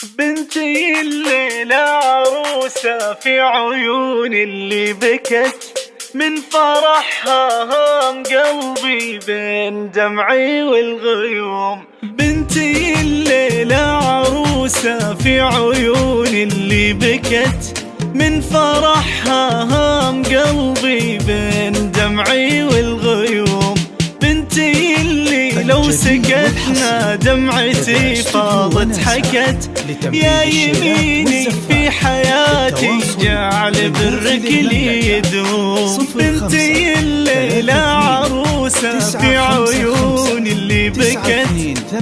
بنتي الليلة عروسة في عيون اللي بكت من فرحها هام قلبي بين دمعي والغيوم. بنتي الليلة عروسة في عيون اللي بكت من فرحها هام قلبي بين دمعي والغيوم. بنتي اللي لو سكتنا دمعتي فاضت حكت يا يميني في حياتي جعل برك لي يدوم. بنتي الليلة عروسة في عيون اللي بكت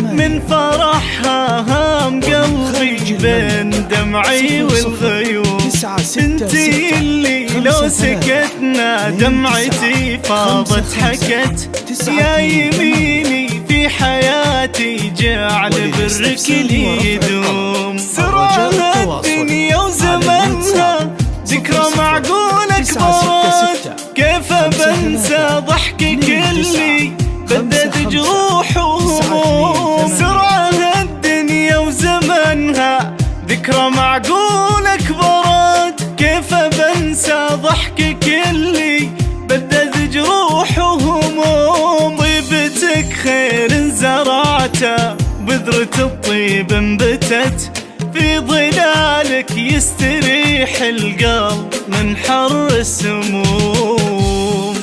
من فرحها هام قلبي بين دمعي والغيوم. بنتي اللي لو سكتنا دمعتي فاضت حكت يا يميني في حياتي جعل برك لي يدوم. سرعها الدنيا وزمنها ذكرى معقولة كبرت كيف بنسى ضحكك اللي بدت جروح وهموم. سرعها الدنيا وزمنها ذكرى معقولة كبرت كيف بنسى ضحكك اللي بدت جروح وهموم. طيبتك خير زرعته بذرة الطيب انبتت في ظلالك يستريح القلب من حر السموم.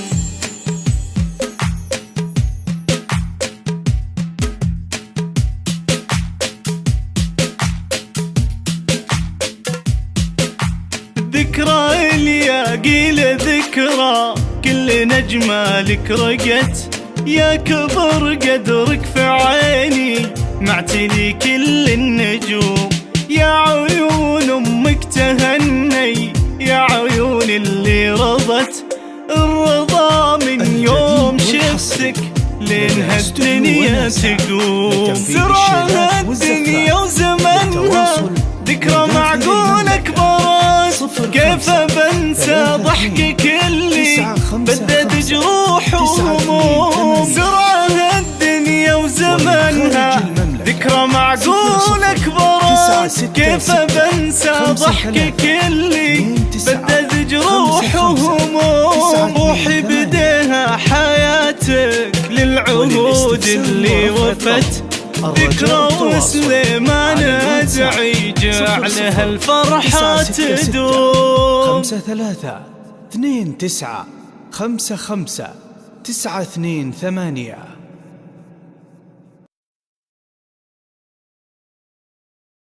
ذكرى الياقيل ذكرى كل نجمة لك رقت يا كبر قدرك في عيني معتلي كل النجوم. يا عيون أمك تهني يا عيون اللي رضت الرضا من يوم شفتك لينها الدنيا تقوم. سرعها الدنيا وزمنها ذكرى معقولة كبرت كيف بنسى ضحكك اللي بدت جروح وهموم. سرعها الدنيا وزمنها ذكرى معقولة كبرت كيف بنسى ضحكك اللي بدت جروح وهموم. روحي بديها حياتك للعهود اللي وفت ذكرى وسليمان ادعي جعلها الفرحة تدوم. 5-3-2-9-5-5-9-2-8